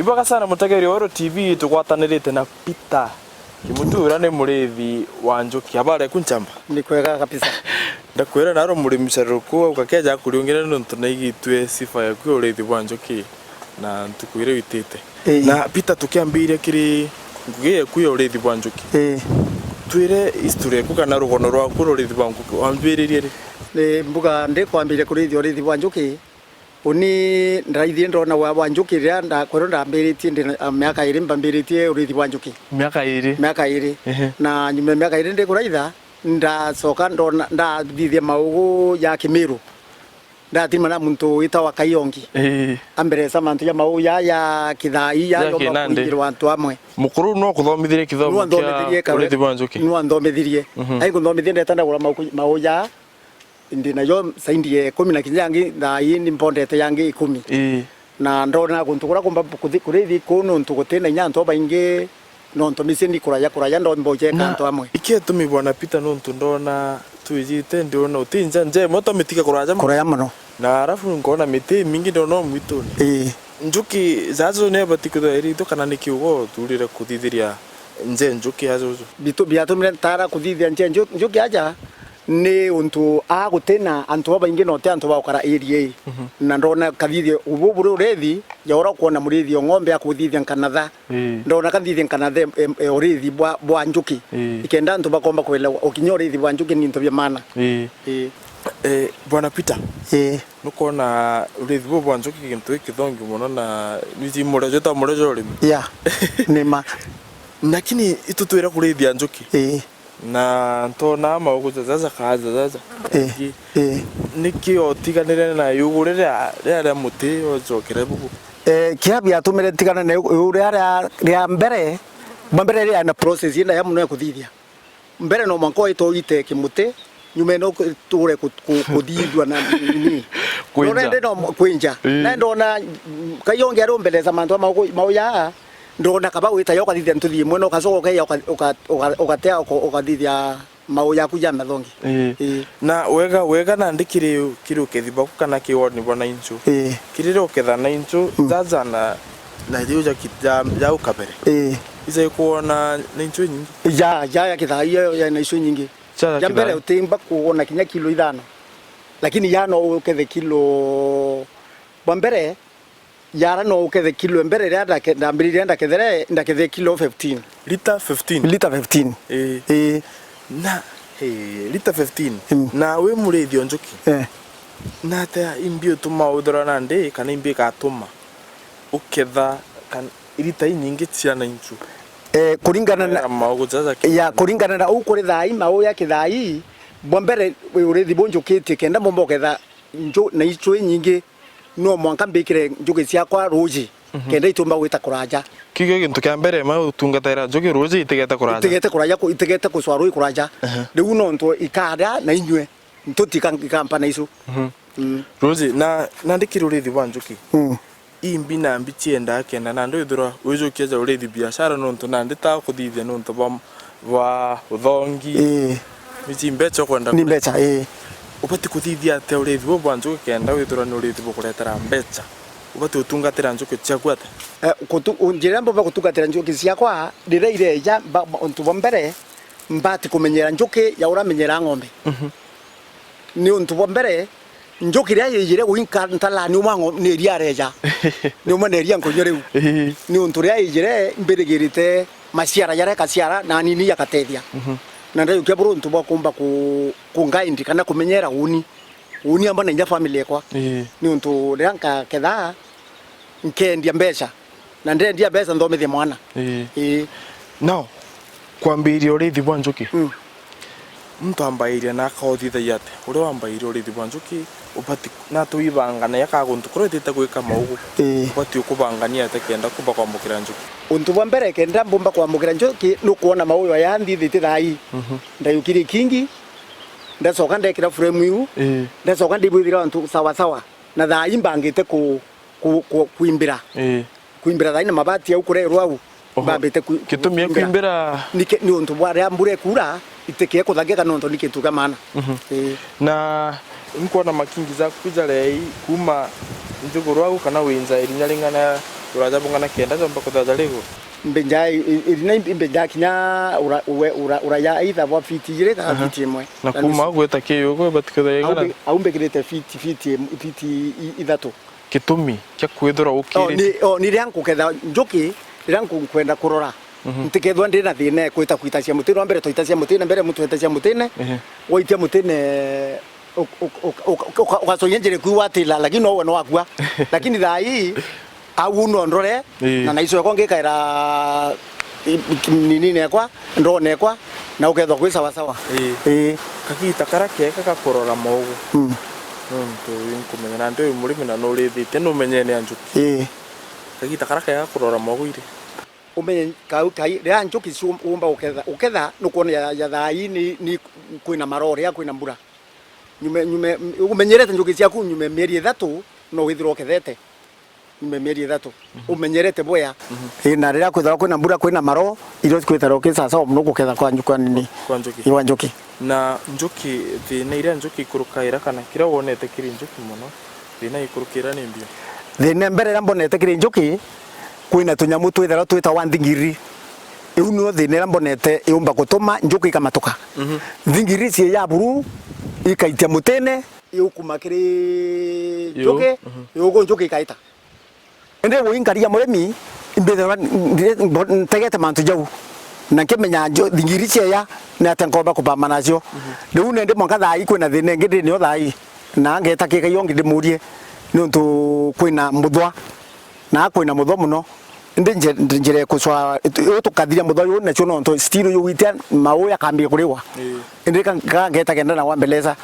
Ibaga sana mutegeri wa TV tugwatanirite na Peter Kimutura ni murithi wa njuki abare kunchamba ni kwega kabisa ndakwira naro muri misaruko ukakeja kuriongera nonto na igitwe sifa ya kwi urithi wa njuki na ntukwire witite na Peter tukiambire kiri ngugiye kwi urithi wa njuki twire history kugana rugono rwa kuri urithi wa njuki wambiririe ni mbuga ndi kwambire kurithi urithi wa njuki uni ndaithie ndona wa njuki ria ndakwiro ndambiritie ndi miaka 2 mbambiritie urithi wa njuki miaka 2 na nyume miaka 2 ndi kuraitha ndacoka ndona ndathithia maugu ya Kimiru ndatima na muntu witawa Kaiongi ambere samantu ya mau ya Kithai ya kuingirwa antu amwe mukuru no kuthomithirie kithomo kia urithi wa njuki no ndomithirie ai kuthomithia ndetanda gura mau ya ndina yo saindie 10 na kinyangi na yini mbondete yangi 10 na ndona kuntukura kumba kurithi kuno ntukutena nyanto bainge no ntomisi ni kuraya ndo mboje kanto amwe iketumi bwana Peter no ntundona tuijite ndiona utinja nje moto mitika kuraya muno na arafu ngona miti mingi ndono mwituni njuki zazo ne batikudo eri to kana nikiugo turire kuthithiria nje njuki azo bitu biatumire tara kuthithia nje njuki aja ni untu agutena antu baingi no te antu bakara area na ndona kathithia ububuru urethi yora kuona murithi ng'ombe akuthithia Kanatha ndona kathithia Kanatha urithi bwa njuki ikenda antu bakomba kwela ukinya urithi bwa njuki ni ntobya mana bwana Peter nukona urithi bwa njuki kintu ikithongi muno na niji murejo ta murejo rimi nima lakini itutwira kurithia njuki na ntona maugu zaza kaza niki otiganire na yugure ria muti ojokere bugu kiabi atumire tigana na yugure ria mbere ria na process ina ya muno ya kuthithia mbere no manko itoite kimuti nyume no ture kuthithwa na nini kwinja no kwinja na ndona Kaiongi arombeleza mantu mau ya ndona kaba wita yoka thithia ntuthie mweno kacoka ke ukatea ukathithia mau yaku ya mathongi na wega na ndikire kiro kethiba kana kiwoni bona inchu kiriro ketha na inchu zaza na yuja kitja ukabere isa kuona na inchu nyingi ya Kithai ya na inchu nyingi ya mbere utimba kuona kinya kilo 5 lakini yano ukethe kilo mbere yara no ukethe kilo mbere ria ndambiririe ndakethe kilo 15 liter 15 na liter 15 na we murithi njuki na ta imbio tuma udora na ndi kana imbi ka tuma uketha kan liter nyingi ciana inchu kuringana na maugu zaza kuringana na ukuri thai mau ya Kithai mbere urithi bonjukite kenda momboketha njo na ichwe nyingi no mwanka mbikire njuki ciakwa ruji kenda itumba gwita kuraja kige gintu kia mbere ma utungatira njuki ruji itigete kuraja itigete kuswaru kuraja riu no nto ikada na inywe ntutika ikampana isu ruji na ndikire urithi wa njuki imbi na mbi cienda kenda na ndo ithura ujukia ja urithi biashara no nto na ndita kuthithia no nto wa uthongi mici mbecha kwenda ni mbecha ubati kuthithia te urithi bwa njuki kenda withura ni urithi bukuretera mbecha ubati utungatira njuki ciaku ate njira mbo bakutungatira njuki ciakwa ndireire ja untu mbere mbati kumenyera njuki ya uramenyera ng'ombe ni untu mbere njuki ria yijire winka ntala ni umango ni ria reja ni umane ria nkonyore ni untu ria yijire mbirigirite maciara yare kaciara na nini yakatethia na ndio kia buru ntu bakumba kungaindi kana kumenyera uni amba na family yakwa ni untu ranka ketha nkendia mbeca na ndendia mbeca nthomithie mwana now kwambiria urithi bwa njuki mtu ambairia na akaothithagia ate uri wambairia urithi bwa njuki ubati na tuibangana yakaguntu kurotete gwika maugu ubati ukubangania ate kenda kuba kwamukira njuki untu bwa mbere kenda mbumba kwamukira njuki nukuona mauyo ya ndithite thai ndayukiri kingi ndacoka ndekira frame yu ndacoka ndibwithira antu sawa na thai mbangite kuimbira thai na mabati au kurerwa au mbambite kitumia kuimbira ni untu bwa ria mbure kura itekie kuthageka no nto nikituga mana na nkuona makingi za kuja lei kuma njuguru au kana winza irinya ringana uraja bungana kenda jomba kuthajalego mbenja irina mbenja kinya ura ya either wa fiti jire ka fiti imwe na kuma gweta kiyo batikuthaigana au mbekirite fiti ithatu kitumi kya kwithura ukiri ni ryangu ketha njuki ryangu kwenda kurora ntikethwa ndina thine kwita cia mutine mbere toitacia mutine mbere mutu etacia mutine waitia mutine ukacoyenjire kuiwatila lakini no wena wakua lakini thai au no ndore na naico yako ngikaira nini nekwa ndone nekwa na ukethwa kwi sawa sawa kakita karake kakakorora mogu nto inkumenya na ndio murimi na no rithite no menyene anjuki kakita karake gakorora mogu ire umenye kai ria njuki ciumba uketha nukuona ya thai ni kwina marore kwina mbura nyume umenyerete njuki ciaku nyume mieri 3 no withiro kethete nyume mieri 3 umenyerete boya na ria kwithira kwina mbura kwina maro irio kwithira sasa no kuketha kwa njuki kwa njuki na njuki thina iria njuki ikurukaira kana kira wonete kiri njuki muno thina ikurukira ni mbio thina mbere ra mbonete kiri njuki kwina tunyamu twithira twita wa nthingiri iu no thina ra mbonete iumba gutuma njuki ikamatuka nthingiri cie ya buru ikaitia mutene iukuma kiri njuki iugo njuki ikaita ende wingaria murimi imbethera ntegete mantu jau na kimenya thingiri cie ya na atankomba kupama nacio riu nende mwanka thai kwina thina ngidi ni thai na ngeta kika yongi ndimurie nuntu kwina muthwa na kwina muthwa muno njire kuswa tukathiria muthwa yu na chuno nto stilo yu witia mau yakambia kuriwa indi ngeta kenda na wambeleza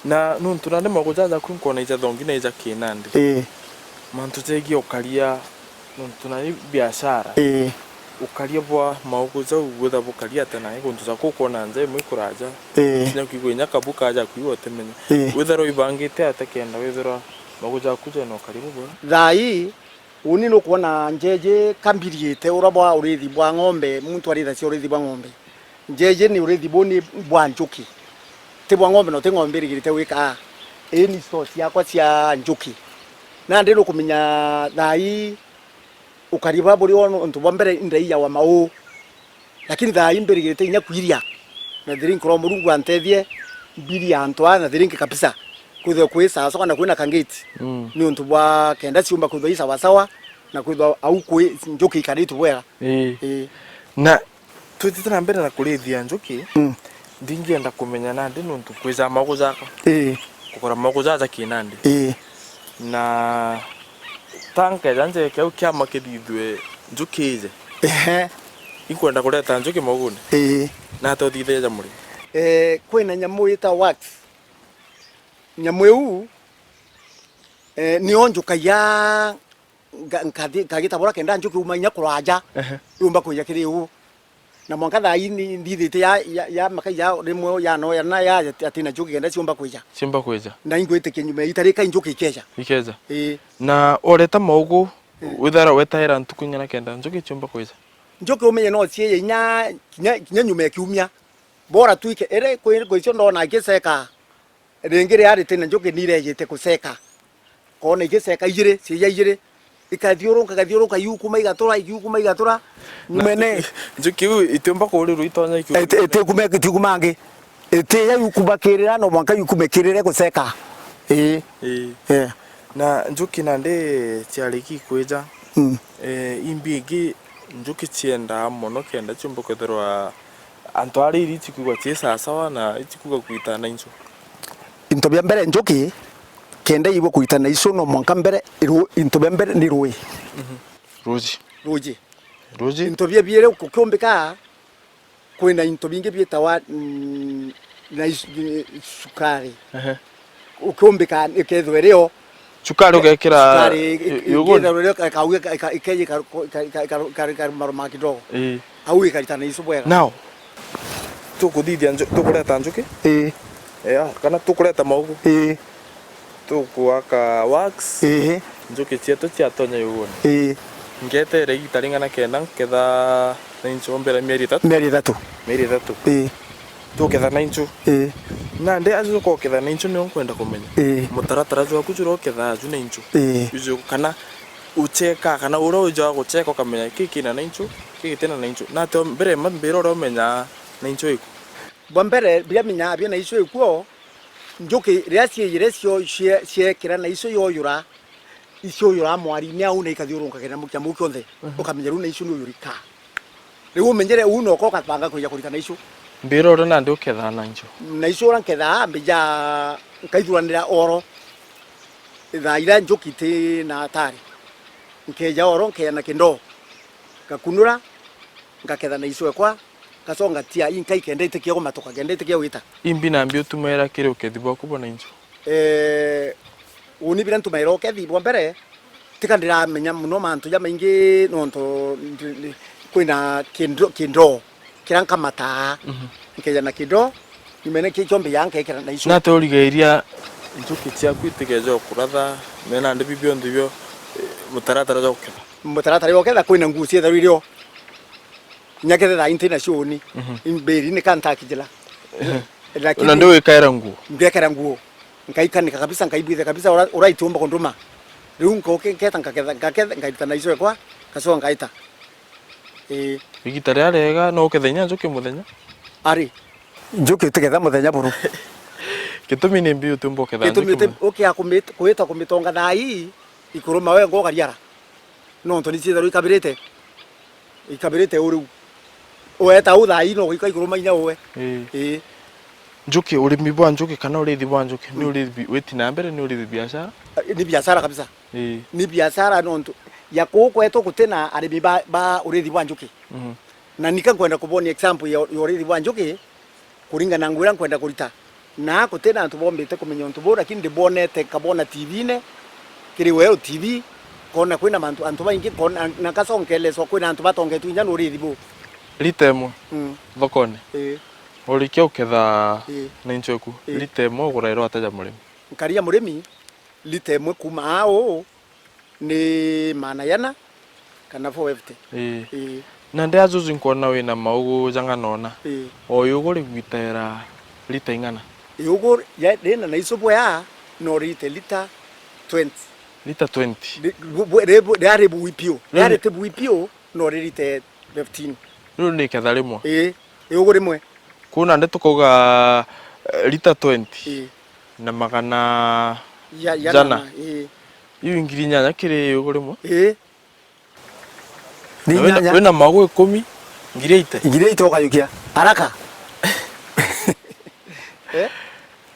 na nuntu na ndimo kujaza kunkona ija thongi na ija kinandi mantu tegi okaria nuntu na biashara ukaria bwa mauguza ugutha bukaria tena ikuntu za kukona nze mwikuraja nya kwigwenya kabuka aja kwiwote menya withero ibangite atakenda withero maguja kuja no karibu bwa thai uni no kuona njeje kambiriete urabwa urithi bwa ng'ombe muntu aritha cio urithi bwa ng'ombe njeje ni urithi boni bwa njuki te bwa ng'ombe no te ng'ombe rigirite wika ni source yakwa cia njuki na ndino kumenya thai ukariba buri ono ntu bombere ndai ya wa mau lakini thai mbirigirite inya kwiria na drink ro murungu antethie mbiri antwa na drink kabisa kuthwa kwisa soka na kwina kangeti ni untu bwa kenda ciumba kuthwa sawa sawa na kuthwa au kwi njuki karitu wera na tutitana mbere na kurithia njuki ndingienda kumenya na ndi nuntu kwiza maguzaka kukora maguzaza kinandi na tanke janje kau kya makithithwe njuki ije ikwenda kureta njuki mogune na to thitheja muri kwina nyamu ita wax nyamu yu ni onjuka ya ngagita bora kenda njuki umanya kuraja yumba kuya kiriu na mwanka thai ni ndithite ya makaya rimwe ya no ya na ya atina njuki kenda ciumba kuya na ingwite kinyume itarika njuki ikeja na oreta maugu withara wetaira ntukunya na kenda njuki ciumba kuya njuki umenye no cie nya nyume kiumia bora tuike ere kwicio ndona ikiseka ringire ari tena njuki nirejete kuseka kona ikiseka ijire cia ijire ikathiuruka yukuma igatura nyumene njuki itumba kuriru itonya itikumangi ite ya yukubakirira no mwanka yukumekirire kuseka na njuki nande ciariki kwija imbingi njuki cienda muno kenda ciumba kwithirwa antu ari iri cikugwa cie sawa na icikuga kuitana incho into bya mbere njuki kenda ibo kuitana iso no mwanka mbere into bya mbere ni ruyi ruji into bya biere kukumbika kwina into bingi byetawa na sukari ukumbika ikethwereo sukari ugekira yogurt kauye ikeje kar maroma kidogo au ikaritana iso bwega now tukuthithia tukureta njuki kana tukureta maugu tukuaka wax njuki cietu ciatonya yugone ngetere gitaringana kenda ketha na incho mbere mieri 3 tuketha na incho na ndi azu ko ketha na incho ni onkwenda kumenya mutaratara jwa kuchuro ketha aju na incho izo kana ucheka kana ura uja gucheka ukamenya kiki na inchu kiki tena na inchu na to mbere mbere ro menya na inchu iku bombere bia minya bia na inchu iku njuki riacie iresio cie kira na inchu yoyura icio yura mwari ni au na ikathiurunga kena mukia muki onthe ukamenya ru na inchu no yurika riu menyere uno ko kapanga kuya kurita na inchu mbere ro na ndu ketha na inchu na inchu ran ketha mbija kaithuranira oro thaira njuki ti na atari nkeja oro nkena kindo ngakunura ngaketha na inchu ekwa kasonga tia inkai kendete kiego matoka kendete kiego ita imbi na mbio tumera kire ukethibwa kubona inchu uni bila ntumaira ukethibwa mbere tikandira menya muno mantu ya maingi nonto kwina kindo kiranka mata nkeja na kindo nimene kichombe yanke kira na inchu na torigeria njuki tia kwitigejo kuratha mena ndi bibio ndibio mutaratara jo ketha mutaratara yo ketha kwina ngucie thario nyakethe tha intina cioni imberi ni kanta kijela lakini ndio ikaira nguo ngekera nguo ngaikanika kabisa ngaibithe kabisa uraitumba konduma riu ngoke nketa ngaketha ngaita na ico ekwa kaso ngaita igitare arega no kethenya njuki muthenya ari njuki tiketha muthenya buru gitumi ni mbi utumba ketha gitumi ukia kuita kumitonga thai ikuruma we ngogariara no ntoni citharu ikabirite uru weta uthai no gika ikuruma inya uwe njuki urimi bwa njuki kana urithi bwa njuki ni urithi witina mbere ni urithi biashara ni biashara kabisa ni biashara nonto ya kwetu kutena arimi ba urithi bwa njuki na nikankwenda kubona example ya urithi bwa njuki kuringa na ngwira nkwenda kurita na kutena antu bombete kumenya ntu bora kindi bonete kabona TV ne kiri wewe TV kona kwina mantu antu baingi kona nakasonkeleswa kwina antu batongetu inya urithi bu litemo thokone urikia uketha na inchu eku litemo gurairo ataja murimi nkaria murimi litemo kuma ao ni manayana kana 450 na ndia azuzu nkona wina maugu janga nona oyu guri gwitera lita ingana yugo ya dena na isopo ya no rite lita 20 lita 20 de buipio de te buipio no rite 15 ru ni ketha rimwe yugo rimwe kuna nde tukoga lita 20 na magana jana iu ngiri nyanya kiri yugo rimwe wena magu 10 ngiri 8 ukayukia haraka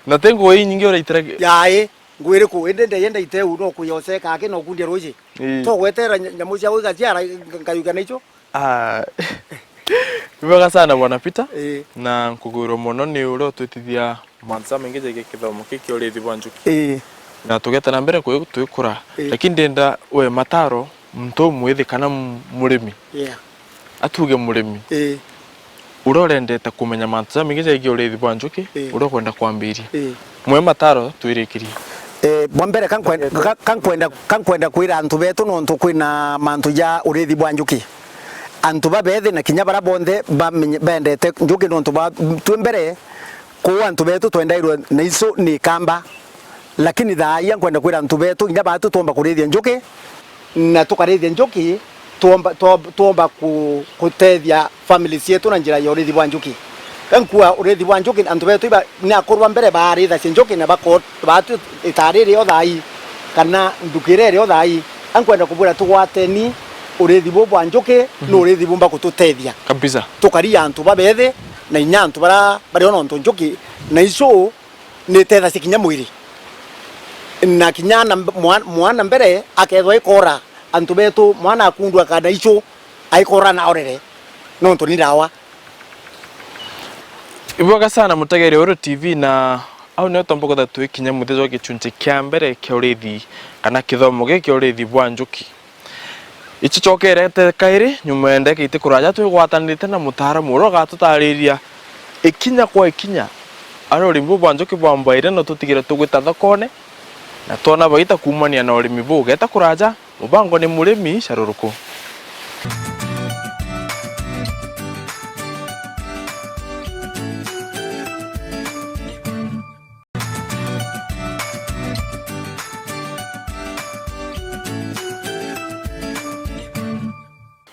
na tengo hii nyingi ora itira ya ngwire ku ende yenda ite uno kuyose kake no kundia roje to wetera nyamu cia wiga ciara ngayuka nicho bibaga sana bwana Peter na nkuguro mono ni uro twitithia mansa mengi jege kithomo kiki urithi bwa njuki na tugeta na mbere kuyo twikura lakini ndenda we mataro mtu mwithi kana murimi atuge murimi urorendete kumenya mansa mengi jege urithi bwa njuki urokwenda kwambiria mwe mataro twirikirie bombere kankwenda kwira antu betu no ntu kwina mantu ya urithi bwa njuki antu babethe na kinya bara bonthe bendete njuki no ntu ba twembere ko antu betu twendairwe na iso ni kamba lakini thaia kwenda kwira antu betu kinya batu tomba kurithia njuki na tukarithia njuki tomba kutethia family cietu na njira ya urithi bwa njuki kankua urithi bwa njuki antu betu iba ni akorwa mbere baritha njuki na bako batu itarire o thai kana ndukirere o thai ankwenda kubura tugwateni urithi bwa njuki no urithi bumba kututethia kabisa tukaria antu babethe na inya antu bari ono ntu njuki na ico ni tetha cikinya mwiri na kinya na mwana mbere akethwa ikora antu betu mwana akundwa kana ico aikora na orere no ntu ni dawa iboga sana mutegere oro TV na au ne tomboko da twikinya muthezo gicunje kya mbere kya urithi kana kithomo giki urithi bwa njuki ichi chokerete kairi nyuma endeke ite kuraja twigwatanite na mutaramu ro gatutariria ikinya kwa ikinya ari urimbu bwa njuki bwa mbaire no tutigire tugwita thokone na tona baita kumania na urimi bu geta kuraja mubango ni murimi sharuruku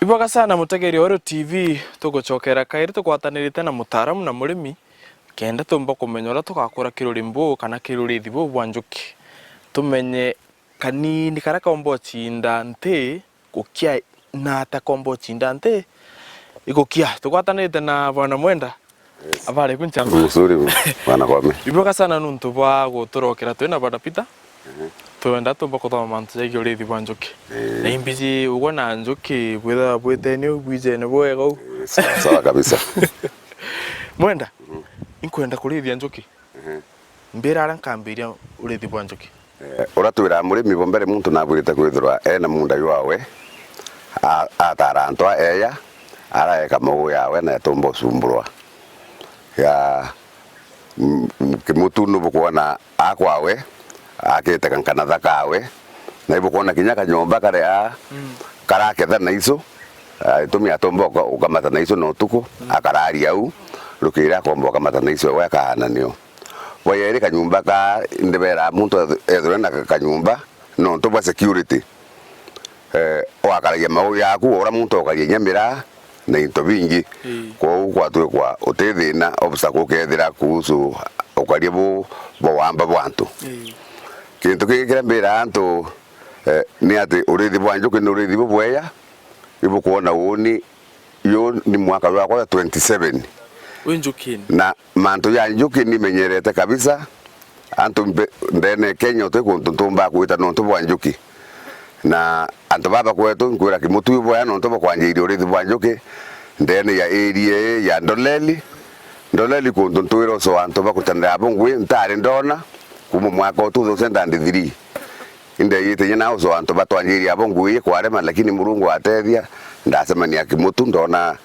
Biboga sana mutegeri Oro TV tugucokera kairi tukwatanirite na mutaramu na murimi kenda tumba kumenya ura tugakura kiruri mbu kana kiruri thibo bwa njuki tumenye kanini kara kombo chinda nte gukia na ta kombo chinda nte igukia tukwatanirite na bwana Mwenda. Yes. Abale kunchamba musuri bwana kwame. Biboga sana nuntu bwa guturokera twina bada Peter. Tuenda tumba kuthoma mantu ya urithi bwa njuki. Na imbiji ugona njuki bwitha bwitene ubwije ne bwego. Sawa kabisa. Mwenda. Inkwenda kurithia njuki. Mbira arankambiria urithi bwa njuki. Uratwira murimi bombere muntu nabwirite kwithirwa ena munda yawe atarantwa eya araeka magu yawe na yatombo sumburwa ya kimutu nubukuona akwawe akite kankana thakawe na ibukuona kinya kanyomba kare karaketha na iso itumi atombo ukamata na iso no tuku akarari au rukira kombo ukamata na iso we kahana nio wayeri kanyumba ka ndebera muntu ethurena kanyumba no ntoba security wakaragia magu yaku ora muntu okaria nyamira na into bingi kwa tu kwa utethina obstacle kethira kuhusu okaria bo wamba bwantu kintu kikira mbira antu ni ati urithi bwa njuki ni urithi bweya ibukuona woni yo ni mwaka wa 27 wenjukini na mantu ya njuki ni menyerete kabisa antu ndene Kenya to kuntumba kuita nonto bwa njuki na antu baba kwetu nkwira kimutu bwa nonto bwa kwanjiri urithi bwa njuki ndene ya area ya ndoleli kuntuntwira so antu bakutanda abongwe ntare ndona kuma mwaka 2003 inde yite nyina uzo antu batwanjiri abongwe kwarema lakini murungu atethia ndasema ni akimutu ndona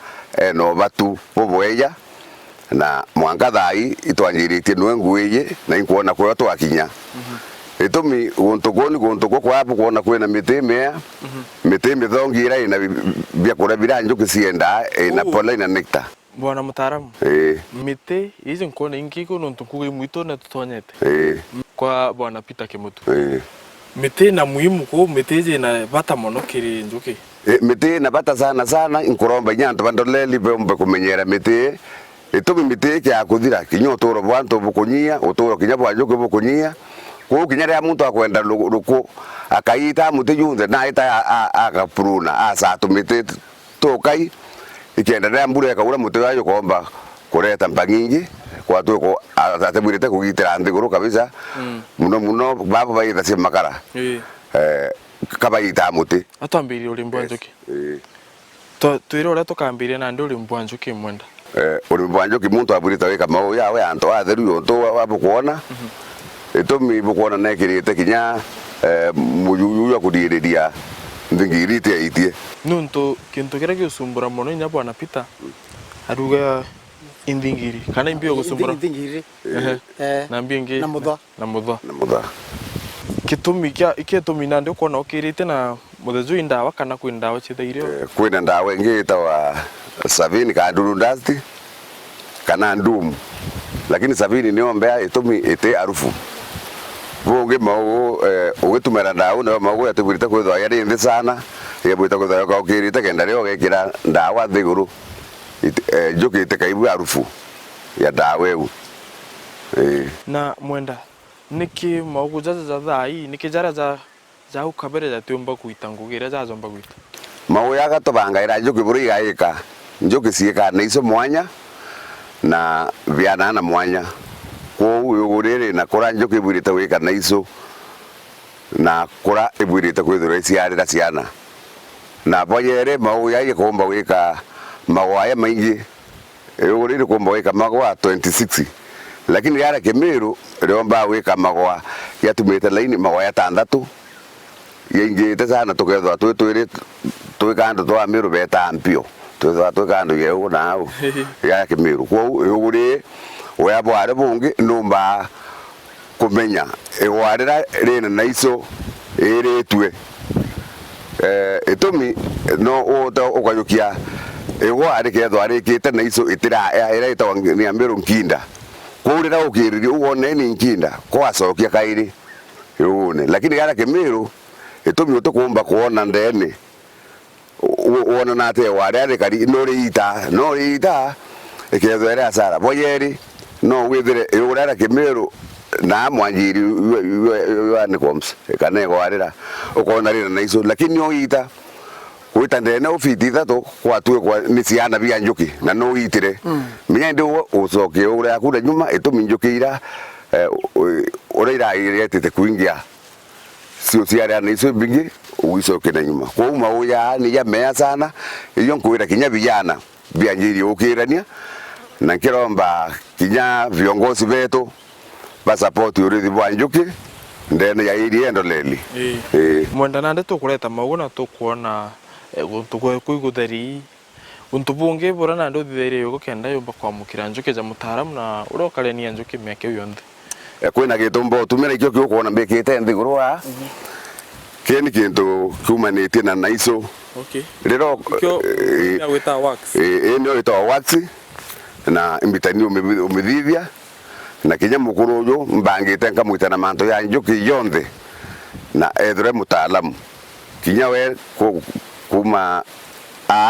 no batu bobweya na mwanga thai itwanjiritie nwe ngweye na inkuona kwa twakinya itumi guntu kwa hapo kuona kwena mitemea miteme thongira ina bia kura bira njuki sienda na pola ina nectar bwana mutaramu mite hizi nkona ingiko nontu kuge mwito na tutonyete kwa bwana Peter Kimutu mite na muhimu ko mite je na bata mono kiri njuki mite na bata sana inkuromba nyanto bandoleli bombe kumenyera mite itumi mite kya kuthira kinyo toro bwanto bukunyia utoro kinya bwa njuki bukunyia ko kinya ya muntu akwenda ruko akaita muti yunze na ita akapuruna asa tumite tokai ikenda na mbure akaura muti wayo komba kureta mpangingi kwa tuko atatebirite kugitira ndiguru kabisa muno baba bayita cia makara kabayita muti atambiri ulimbo njuki twiro ura tukambiria na ndu ulimbo njuki Mwenda ulimbo njuki muntu aburita wika mau yawe anto atheru yonto wabukuona itumi bukuona nekirite kinya muyuyu ya kudiriria ndingirite itie nuntu kintu kira gisumbura mono nya bwana Peter aruga indingiri kana imbio gusumbura indingiri na mbingi na mudho kitumi kya iketumi nande ukona ukirite na muthezu indawa kana kwindawa chithairio kwina ndawa ingita wa savini ka ndurundasti kana ndumu lakini savini niombe itumi ite arufu bunge mau ugitumera ndawa na mau yatubirite kwithwa yari ndi sana yebwita kwithwa ka ukirite kenda rio gekira ndawa thiguru njukite kaibu arufu ya ndawa eu na Mwenda niki mau jaza thai niki jara za ukabere za tumba kuita ngugira za zomba kuita mau ya gatobangaira njuki buri gaika njuki sieka na iso mwanya na viana na mwanya ko uyugurire na kora njuki bwirite wika na iso na kora ibwirite kwithura ciarira ciana na boyere mau ya komba wika magwaya maingi uyugurire komba wika magwa 26 lakini yara Kemiru riomba wika magwa yatumite laini magwa ya 6 yengite sana tukethwa twikando twa Miru beta mpio twethwa twikando yeu nao ya Kemiru ko uyugurire oya bware bungi numba kumenya ewarira rena naiso eretwe itumi no oto ukayukia eware kethwa arikite naiso itira iraita ni Miru nkinda kurira ukiriri uone ni nkinda ko asokia kairi yone lakini yara Kemiru itumi utukumba kuona ndene wona na te wa re kari no ri ita ikethwo ere asara boyeri no withire urara kimero na mwanjiri ni koms kana gwarira ukona rira na iso lakini no ita wita ndene ofiti thato kwatwe kwa ni ciana bia njuki na no itire minya ndio ucoke ura akura nyuma etumi njukira uraira irete kuingia sio ciara ni iso bingi uicoke na nyuma kwa uma uya ni ya mea sana iyo nkuira kinya vijana bia njiri ukirania na kiromba kinya viongozi vetu basapoti urithi bwa njuki ndene ya iri endoleli mwenda nande tukureta mauguna tukuona guntu kuigutheri guntu bungi bura nande uthitheri yugo kenda yumba kwamukira njuki ja mutaaramu na urokarenia njuki miake yonthe kwina gitumbo tumira ikyo kuona mbekite nthigurwa keni kintu kumanite na naiso rero ya wita wax ndio wita wax na imbitani umithithia na kinya mukuru uyu mbangite nkamwita na manto ya njuki yonthe na ethre mutaalamu kinya we kuma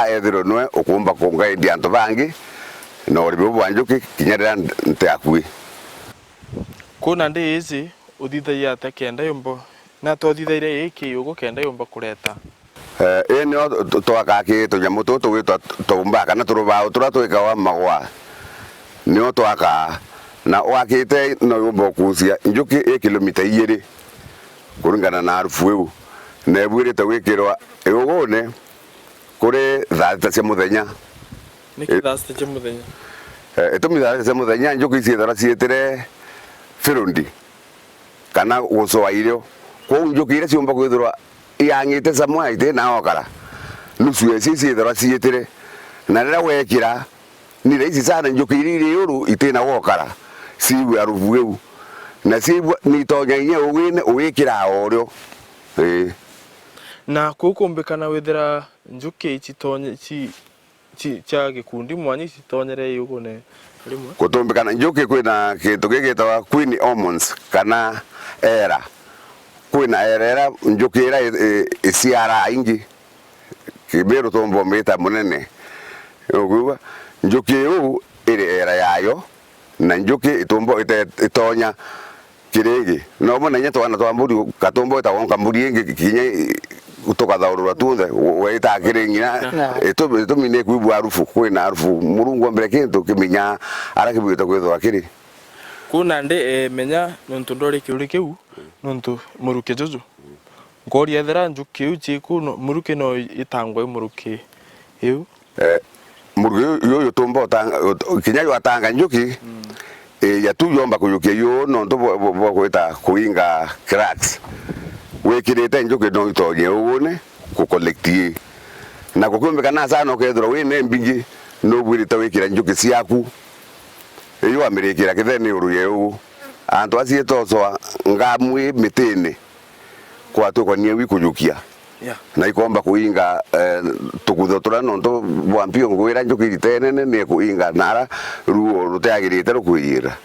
ethro nwe ukumba kungaidi antu bangi na uribu bwa njuki kinya rira ntakui kuna ndi ici uthithagia ate kenda yumba na tothithaire iki yugo kenda yumba kureta eno twaka to nyamu to witwa tumba kana turuba utura twikawa magwa nio twaka na wakite no yumba kucia njuki kilomita 2 kuringana na arufu eu na ebwirite wikirwa yugone kuri thata cia muthenya niki thata cia muthenya etumi thata cia muthenya njuki ciethara cietire firundi kana gucoa irio kwa njuki ira ciumba kwithirwa yangite samwa ite na okara nusu eci ciethara cietire na rira wekira ni reisi sana njuki iri yuru ite na okara siwe arufu eu na siwe ni tonya inya uwine uwikira orio na kukumbikana withira njuki citonye cha gikundi mwanyi citonyere yugone rimwe kutumbikana njuki kwina kintu gigitawa queen hormones kana era kwina era njuki ira iciara ingi kibiru tombo meta munene uguwa njuki yu iri era yayo na njuki itumbo itonya kirigi no mona nya twana twamburi katumbo itawonka mburi ingi kinye utukathaurura tunthe weta kiringira etumine kuibwa arufu kwina arufu murungu mbere kintu kiminya arakibwita kwithwa kiri kuna ndi menya nontu ndori kiuri kiu nontu muruke jojo ngori ethera njuki u chiku muruke no itangwe muruke iu muruke yo tumbo tanga kinya yo atanga njuki ya tu yomba kuyukia yo nontu bo kwita kuinga cracks wekirite njuki no itoye uone ku collectie na kukumbikana sana ukethira wine mbingi no bwirita wikira njuki ciaku iyo amirikira kitheni uruye u antu acietocoa ngamwi mitini kwa tukonie wikuyukia na ikomba kuinga tukutho tura nontu bwampio ngwira njuki ritenene ni kuinga nara ruo ruteagirite rukwira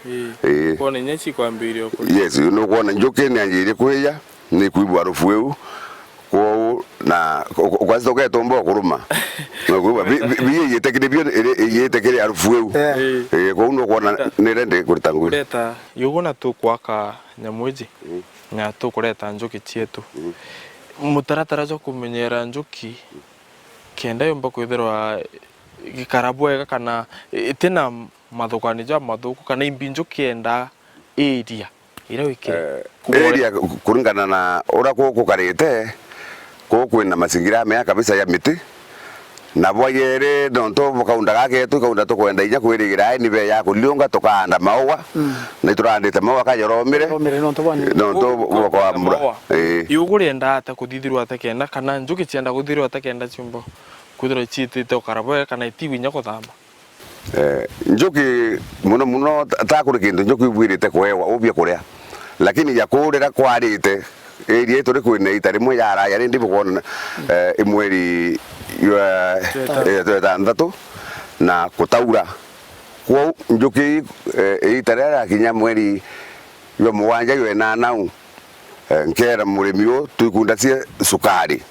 kone nyechi kwambirio yes no kona njuki ni anjiri kuya ni kuibwa arufu eu kwa na kwa stoke tombo kuruma no kuba bi yetekire bio yetekire arufu eu kwa uno kona nirende kuritangura leta yugona tu kwaka nyamwiji na tu kureta njuki chietu mutaratara jo kumenyera njuki kenda yomba kwithirwa gikarabwega kana itina mathukani ja mathuku kana imbinjo kenda area ira wikire area kuringana na ura kukarite kwina mazingira mea kabisa ya miti na bwayere nonto bukaunda gaketu kaunda tukwenda inya kwirigira ni be ya kuliunga tukanda maua ni turandite maua kayoromire nonto bukwa mbura yuguri ndata kuthithirwa ta kenda kana njuki cienda kuthithirwa ta kenda chimbo kuthiro chitite ukarabwe kana itiwinya kuthamba njuki muno ta kuri kindu njuki bwirite kwewa ubye kuria lakini ya kurira kwarite eri eto ri kwina ita rimwe yara yari ndi bukona imweri ya tandatu na kutaura kwa njuki itarera kinya mweri yo muwanja yo enanau nkera murimi yo tukunda cie sukari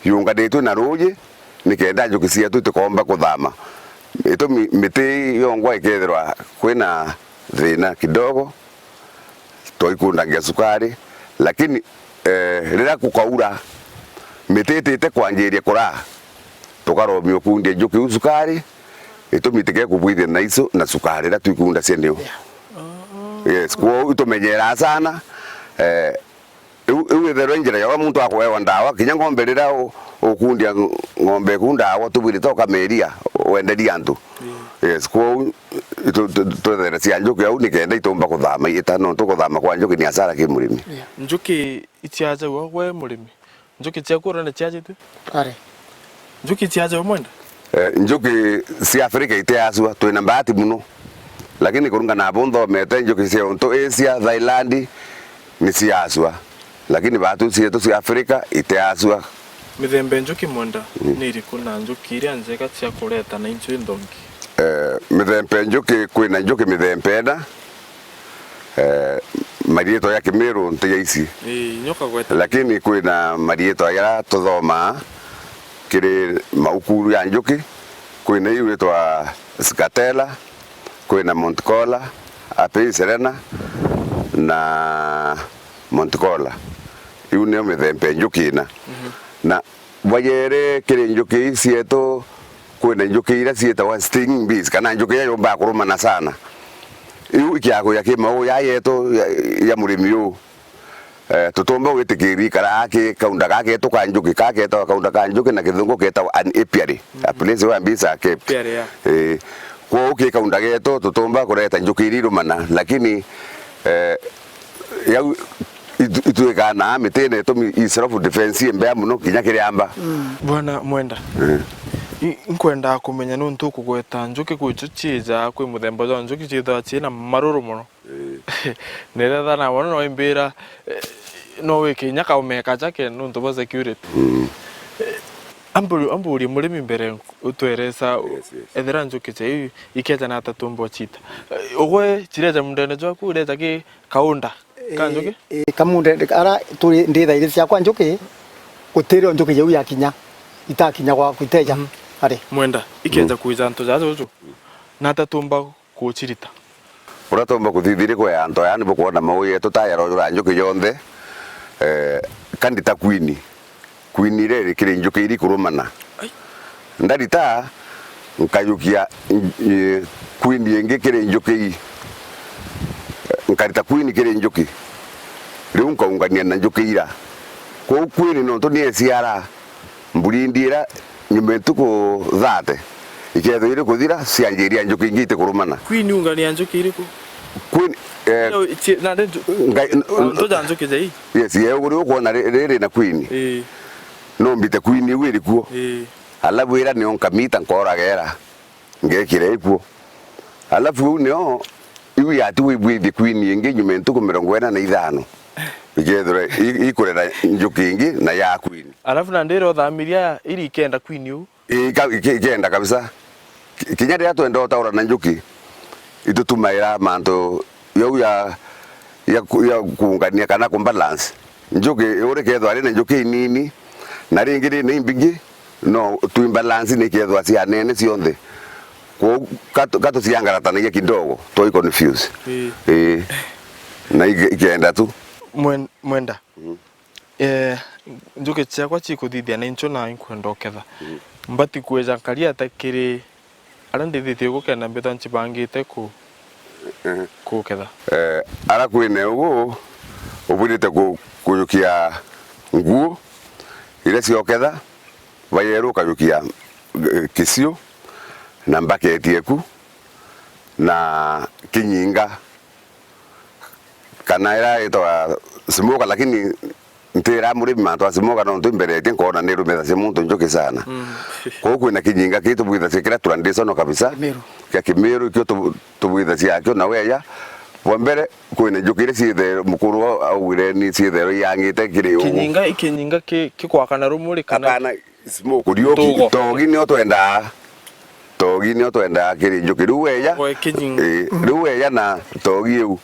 yunga detu na roje nikenda njuki cietu itikomba kuthama ito miti yongwa ikethirwa kwina thina kidogo toikundangia sukari lakini rira kukaura miti itite kwanjiria kura tukaromio kundia njuki sukari ito mitike kubwithia na iso na sukari ra tuikunda cieneo yes kwa utomenyera sana uwethero njira ya muntu akwewa ndawa kinya ng'ombe rira ukundia ng'ombe kundawa tubwire toka meria wenderia antu yes kwa twethera cia njuki au nikenda itomba kuthama itano tukuthama kwa njuki ni hasara ki murimi njuki itiaje we murimi njuki cia kurana ciaje tu are njuki itiaje mwenda njuki cia Afrika itiaswa twina mbati muno lakini kurunga na bondo mete njuki cia onto Asia Thailand ni ciaswa lakini batu cietu cia Afrika itiaswa mithembe njuki mwenda ni iriku na njuki iria njega cia kureta na inchu ndongi mithembe njuki kwina njuki mithembe ena marieto ya Kimiru ntiga ici nyoka gweta lakini kwina marieto ya tuthoma kiri maukuru ya njuki kwina iwitwa Scatella kwina Monticola Api Serena na Monticola iu nio mithembe njuki ina na wayere kiri njuki cietu kwina njuki ira cietagwa stinging bees kana njuki ya yomba kurumana sana iu ikiago ya kimau ya yetu ya murimi yu tutomba witikiri kara kaunda gake to kanjuki kake to kaunda kanjuki na kithungu ketagwa an apiary a place where bees are kept kwa uki kaunda geto tutomba kureta njuki irumana lakini ya ituika na mitene to self defense mbea muno kinya kiriamba bwana mwenda nkwenda kumenya nuntu kugweta njuki kwicu cija kwi muthemba wa njuki citha cina maruru muno niretha na wona no imbira no wiki nyaka umeka jake nuntu ba security amburi murimi mbere utweresa ethera njuki cia ikeja na tatumbo chita ugwe chireja mundene jwaku ureta ki kaunda kanjuki kamunde ara turi nditha ile cia kwa njuki gutirio njuki yeu yakinya itakinya kwa kuiteja ari mwenda ikenza kuiza nto jazo uju na tatumba kuchirita uratomba kuthithiri kwa anto yani bukuona mauye tutayarora njuki yonthe kandita queen rere kiri njuki iri kurumana ndarita nkayukia queen yenge kiri njuki nkarita queen kiri njuki riu nkaungania na njuki ira kwa queen no to nie ciara mburi ndira nyumetuko thate iketho iri kuthira cianjiria njuki ingite kurumana queen ungania njuki iriku queen na ndo janjo kizai yes ye uri ukona rere na queen no mbite queen iwe irikuo alafu ira ni onkamita nkora gera ngekire ikuo alafu nio iwe atu ibwithi queen ingi nyumentuko 45 ikethore ikurera njuki ingi na ya queen alafu na ndiro thamiria iri kenda queen yu ikenda kabisa kinya ria twenda utaura na njuki itutumaira manto yau ya kuungania kana kumbalance njuki uri ketho ari na njuki nini na ringi ni mbingi no tu imbalance ni ketho cia nene cionthe ko kato ciangaratanagia kidogo toi confuse na ikenda tu mwenda njuki ciakwa cikuthithia na incho na inkwenda uketha mbati kweja karia takiri ara ndithithie gukena mbeta ncibangite ku ketha ara kwine ugu ubudite kuyukia nguo ile cioketha vayeru kayukia kisio na mbaketi eku na kinyinga kana ira ito simoka lakini ntira murimi mantu asimoka no ntumbere tinkona ni rumetha cia muntu njuki sana ko kwina kinyinga kitu bwitha cikira transition kabisa kia Kimiru kio tubwitha ciakio na weya wa mbere kwina njukire ciithe mukuru awire ni ciithe yangite kiri ugu kinyinga kikwakana rumuri kana smoke rio togi ni otwenda kiri njuki ruweya ruweya na togi eu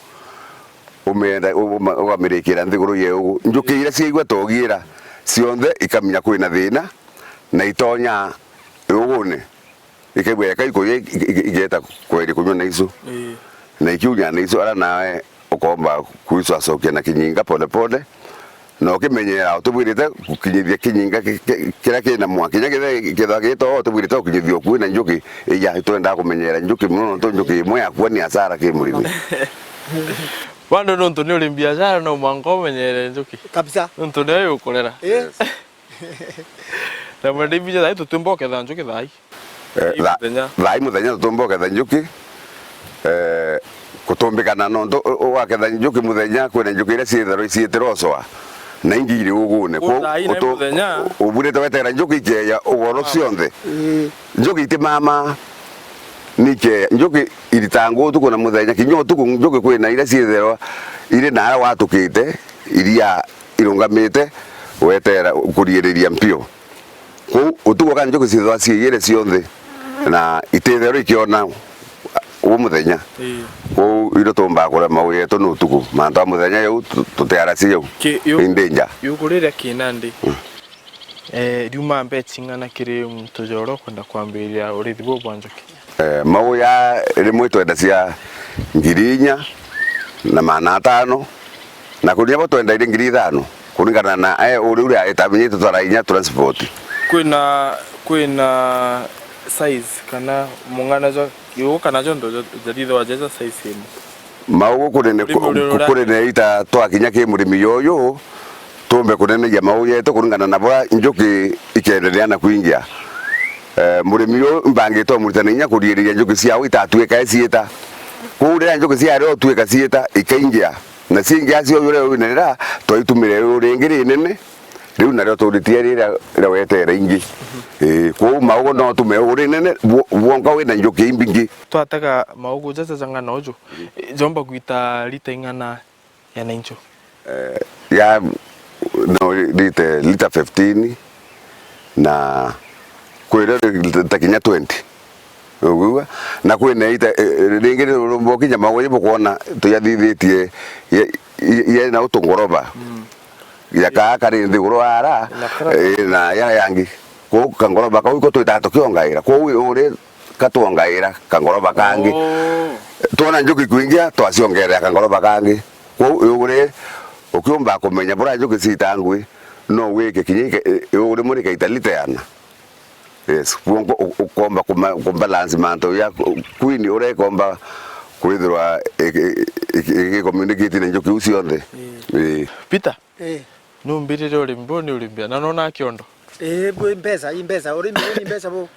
umenda ugamirikira nthiguru yeu njuki ira ciigwa togira cionthe ikamenya kwina thina na itonya ugune ikebwe kaikuye igeta kweri kunywa na iso na ikiunya na iso ara nawe ukomba kuiso asokia na kinyinga pole pole no kimenyera utubwirite kukinyithia kinyinga kira kina mwakinya kitha gito utubwirite kukinyithia ku na njuki ya itwenda kumenyera njuki muno to njuki mwe akwa ni asara ki murimi Wando nonto ni uri biashara no mango menyere njuki kabisa nonto ni ayo ukorera na mwende bija dai tutumboke tha njuki thai thai muthenya tutumboke tha njuki kutumbikana nonto waketha njuki muthenya kwina njuki ira ciithero ciitiroswa na ingiri ugune ko ubure tawetera njuki keya ugoro cionthe njuki itimama nike njuki iritango tuko na muthenya kinyo tuko njuki kwina ira ciithero iri nara watukite iria irungamite wetera kuriiriria mpio ko utuko kan njuki ciithwa ciire cionthe na itithero ikiona muthenya ko iro tomba kora mauye to no tuku manta muthenya yo tuteara ciyo indenja yugurira kinandi riuma mbetinga na kiri mutujoro kwenda kwambiria urithi bo bwanjoki mauya rimwe twenda cia 4,000 na 500 na kunia bo twenda 5,000 kuringana na uri etabinyite twara transport kwina size kana mungana jo yo kana jo ndo jaditho wajeza size ino mau kurene ita twakinya ki murimi yoyo tumbe kunene ya mau yeto kuringana na bora njuki ikendelea na kuingia murimi yo mbange to muritaninya kuriria njuki ciao itatuika ciita kuure njuki ciao tuika ciita ikaingia na cingia cio yure winera twitumire uringiri nene riu nario turitie rira wetera ingi ko maugo no tume uri nene wonga wina njuki imbingi twataka maugo jaza zangana ojo jomba kuita lita ingana ya naincho ya no lita 15 na kwera takinya 20 uguwa na kwena ita ringi rumboki nyama wewe kuona tuyathithitie ye na utungoroba ya kari ndiguro ara na ya yangi ko kangoroba ka uko twita tukiongaira ko uri katuongaira kangoroba kangi tona njuki kuingia twaciongerera kangoroba kangi ko uri ukiomba kumenya bora njuki citangwi no wike kinyike uri muri kaita liteana yes ukomba kumbalance manto ya kwini uri komba kwithirwa communicate na njuki ucionthe Peter numbirire urimbo ni urimbia na nona kiondo bo impesa urimbo ni impesa bo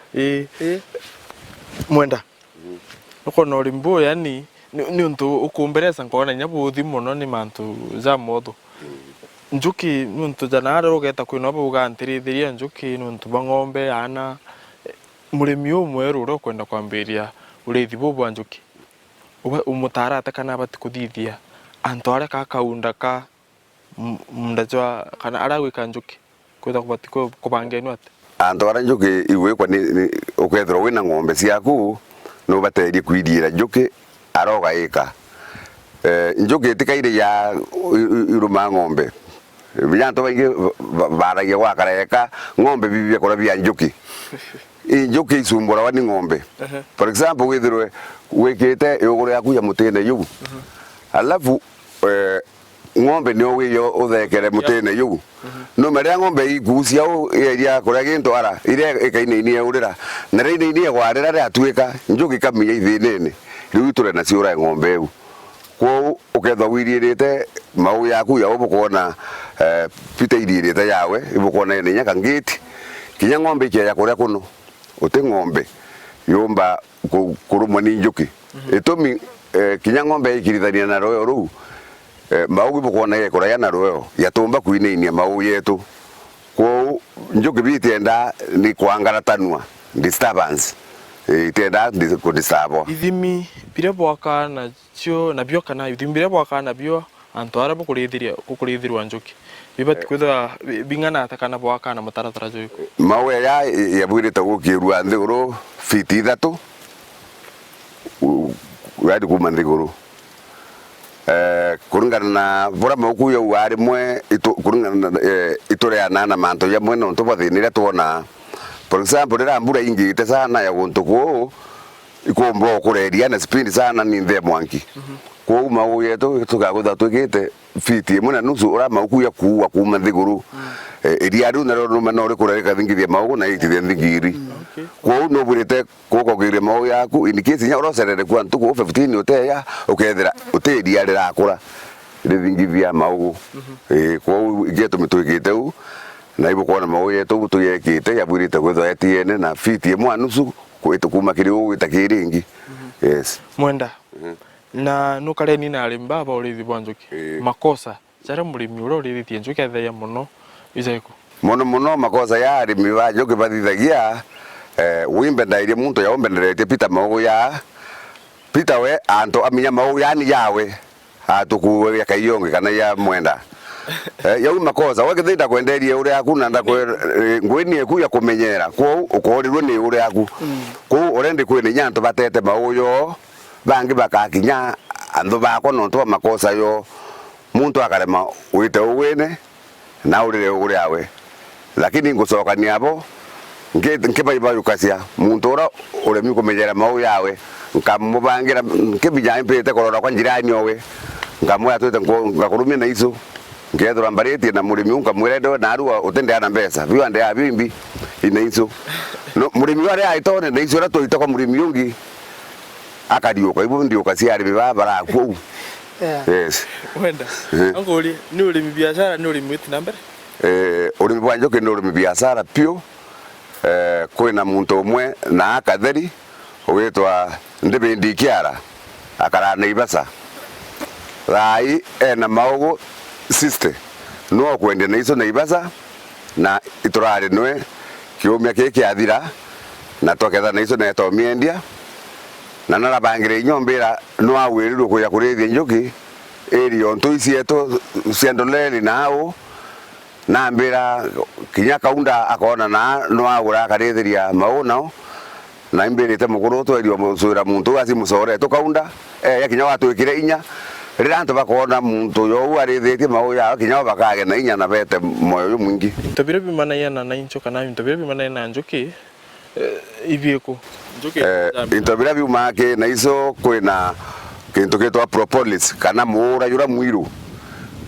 mwenda uko no urimbo yani ni untu ukumberesa ngona nyabu thimo no ni mantu za modo njuki ni untu janara rogeta kwino abo ugantirithiria njuki ni untu bangombe ana murimi umweru ro kwenda kwambiria urithi bobo njuki umutara atakana bati kuthithia antware kakaunda ka mndajwa kana aragwika njuki kwenda kubati kubangenwa ate antwara njuki iwe kwa ni ukethro wina ngombe ciaku no baterie kwidira njuki aroga ika njuki tikaire ya iruma ngombe biyanto baingi baragia wakareka ngombe bibia kora bia njuki njuki isumbura wani ngombe for example withirwe wikite yuguru yaku ya mutene yugu alafu ngombe ni owiyo uthekere mutene yugu no meria ngombe igucia iria kuria gintwara iria ikaine urira na reine ini gwarira ria tuika njuki kaminya ithinene riu ture na ciura ngombe eu ko ukethwa wiririte mau yaku ya ubukuona pita iririte yawe ibukuona ni nyaka ngiti kinya ngombe ikya kuria kuno uti ngombe yomba kurumwa ni njuki itumi kinya ngombe ikirithania na royo ru mau ibukuona ye kuria na royo yatumba kuinainia mau yetu ko njuki bitenda ni kwangaratanwa disturbance itenda kudisabo ithimi bire bwaka na cio na bio kana ithimi bire bwaka na bio antwara bukurithirwa njuki bibati kwitha bingana atakana bwaka na mataratara joiko mawe ya bwirite gukirwa nthiguru fiti 3 wadi kuma nthiguru kuringana na bora maukuya warimwe kuringana itureana na manto ya mwena ntu bathinire tuona For example, rira mbura ingite sana ya guntu ku ikombo kureria na speed sana ni the mwanki. Kwa mau yetu tukagutha twikite fiti imwe na nusu ura mauku ya kuwa kuma thiguru. Iria ru na ro no ri kureka thingithia mau na itithia thingiri. Kwa no burite kugogire mau yaku in case nya urocerere kwa ntuku 15 uteya ukethira utedia rirakura rithingithia mau. Kwa geto mitwikite u na ibu kuona mau yetu tuyekite yabwirite gwetha etiene na fiti imwe nusu kwitu kuma kiri u itakiri ingi. Yes. Mwenda. Na nukare ni na arimi baba urithi bwa njuki makosa jara murimi ura urithithie njuki atheya muno izeku muno makosa ya arimi ba njuki bathithagia wimbe ndairie muntu ya ombenderete Peter Maugu ya Peter we anto aminya Maugu yani yawe atuku ya Kayonge kana ya Mwenda yau makosa wagithinda kwenderie uri aku na ndakwe ngwini eku ya kumenyera kwa ukorirwe ni uri aku kwa urendi kwini nyanto batete Maugu yo bangi bakakinya andu bako nonto makosa yo muntu akarema wite uwene na urire uri awe lakini ngusokania abo nkebaiba yukasia muntu ura uremi kumenyera Maugu yawe nkamubangira nkebija impete korora kwa njirani owe ngamwe atwete ngakurumia na iso ngethura mbariti na murimi nkamwirendo na arua utende ana mbesa biwa nde abimbi ina iso no murimi wale aitone na iso rato itako murimi yungi akadiuka ibu ndiuka si ari bibara ku. Yes. Wenda angoli ni urimi biashara ni urimi witi nambere urimi bwa njuki ni urimi biashara pio kwina muntu umwe na akatheri witwa Ndibindi Kiara akara Naivasa rai ena Maugu sister no kwende na iso Naivasa na iturari nwe kiumia kiki athira na toketha na iso neto miendia na narabangire nyombera no awirirwo kuya kurithia njuki eri onto isieto ciendoleli nao na mbira kinya kaunda akona na no agura karithiria Maugu nao na imbirite mukuru twerio musura muntu asi musore to kaunda ya kinya watwikire inya rira antu bakona muntu yo arithitie Maugu ya kinya bakage na inya na bete moyo mwingi tabire bimana yana na incho kana tabire bimana na njuki ibieko njuki intabira biumake na iso kwina kintu kitwa propolis kana muura yura mwiru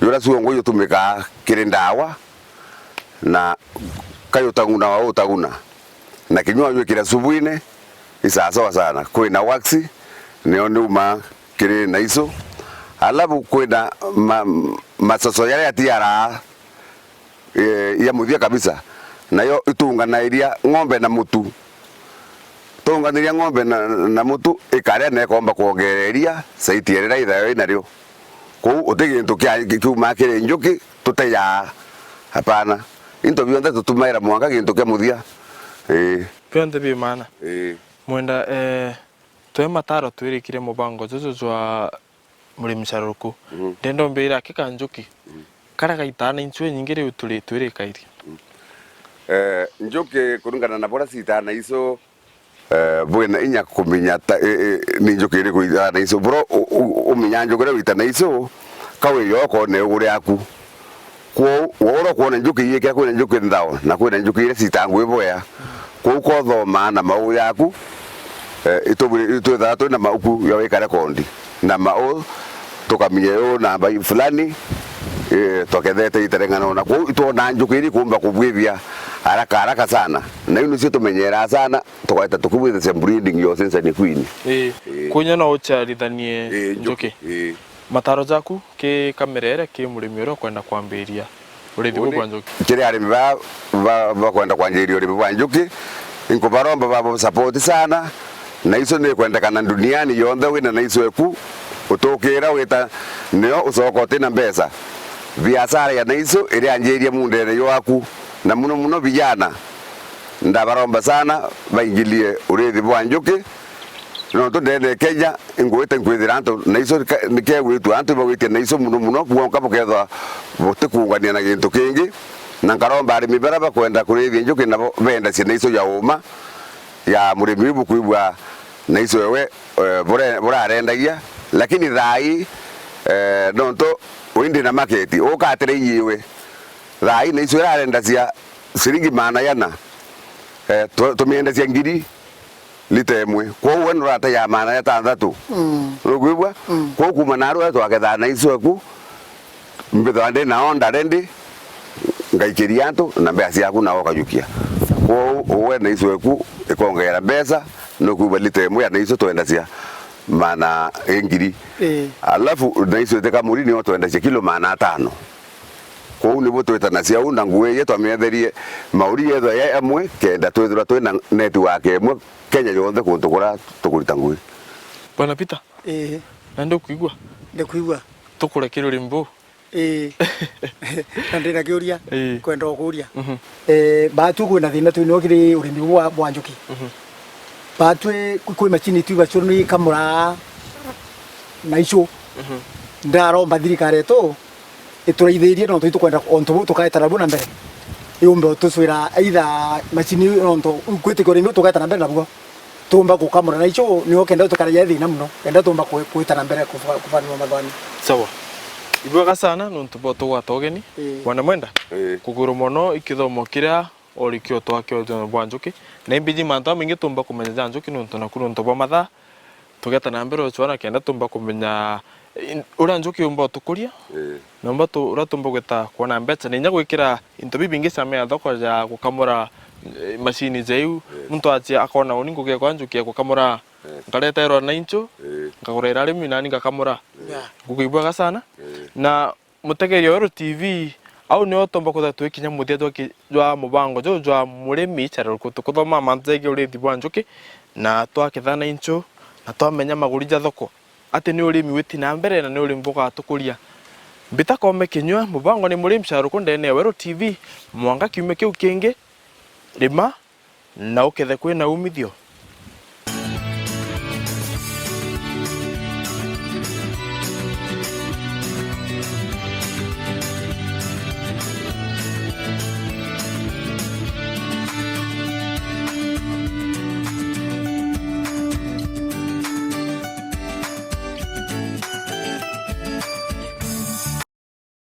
yura suongo yutumika kirindawa na kayotaguna wa utaguna na kinywa yukira subuine isasawa sana kwina waxi neo nduma kiri na iso alabu kwina masoso yale atiara ya muthia kabisa nayo itungana iria ng'ombe na mutu tunganiria ng'ombe na mutu ikare na komba kuongereria saitierera ithayo inario ku utigintu kiuma kiri njuki tuteya hapana into bionde tutumaira mwanga gintu kia muthia bionde bimana Mwenda twe mataro twirikire mubango jojo jwa murimi Sharuku ndendo mbira kika njuki kara gaitana inchwe nyingire uturi twirikairie njuki kurungana na bora sitana iso bwena inya kuminya ni njuki iri kuitana iso bro uminya njuki witana iso kawe yoko ne uri aku kwa woro kuona njuki yike kwina njuki ndao na kwina njuki ire sitangu iboya kwa uko thoma na Maugu yaku itu thatu na mauku ya wikare kondi na Maugu tukamiye yo na bai fulani tokethete iterengana na kwa itona njuki iri kumba kubwithia haraka sana na ino sio tumenyera sana tukaita tukubwitha sem breeding yo sense ni queen kunya no ucharithanie njuki mataro jaku ki kamerere ki murimi uro kwenda kwambiria urithi bwa njuki kiri arimi ba kwenda kwanjiria urithi bwa njuki inkubaromba babo support sana na iso ni kwenda kana duniani yonthe wina na iso eku utukira wita nio ucokote na mbesa biashara ya na iso iri anjiria mundere yo aku na muno vijana ndabaromba sana baingilie urithi bwa njuki no to ndene Kenya ingwete nkwithira antu na iso nike gwitu antu bagwite na iso muno bwa kabukethwa butikungania na gintu kingi na nkaromba arimi baraba kwenda kurithia njuki na benda cia na iso ya uma ya murimi bukuibwa na iso wewe bora arendagia lakini thai nonto windi na market ukatire yiwe thai na iso arenda cia siringi mana yana tumiendecia ngiri lita imwe kwa wenu rata ya mana ya tandatu rugwibwa kwa kuma naru twagetha na icio ku mbitha ndi na onda rendi ngaikiria antu na mbea ciaku na okajukia kwa uwe na icio ku ikongera mbeca no kuba lita imwe na icio twendacia mana ngiri alafu na icio tekamuri ni twendacia kilo mana 5 kwa ni botwetana cia una nguye yetu ametherie mauri yetho ya amwe kenda twethura twina network emwe Kenya yothe kuntugura tukurita ngui. Bwana Peter na ndo kuigwa ndikuigwa tukurekera rimbo na ndina kiuria kwenda kuria batu kwina thina tu no kiri urimi wa njuki batu kwi machini tu bacho ni kamura na icio ndaromba thirikari to ituraithirie no tukwenda onto tukaetara buna mbere yumbe tuswira aidha machini onto kwite kore no tukaetara mbere nabugo tumba kukamura na icio ni okenda tukaraja thina muno enda tumba kuitara mbere kufanwa madhani sawa ibwaga sana nontu boto gwatogeni wana mwenda kuguru mono ikithomo kiria orikio twake bwa njuki na imbiji mantu amingi tumba kumenya njuki nontu na kunonto bwa matha tugeta na mbere ochwana kenda tumba kumenya ura njuki umba tukuria nomba tu uratumba gweta kuona mbeca ninya gwikira into bibingi samea thoko ya gukamura machine zeu muntu atia akona uningo ge kwa njuki gukamura ngareta ero na incho ngagurira arimi nani ngakamura ngukibwaga sana na mutegerio ero TV au ni otomba kuthatu ikinya muthia twa mubango jwa murimi charo kuthoma manzege uri thibwa njuki na twakithana incho na twamenya maguri ja thoko ati ni urimi witi na mbere na ni urimi boga tukuria mbita kome kinywa mubango ni murimi charo kundene ero TV mwanga kiume kiu kingi rima na ukethe kwina umithio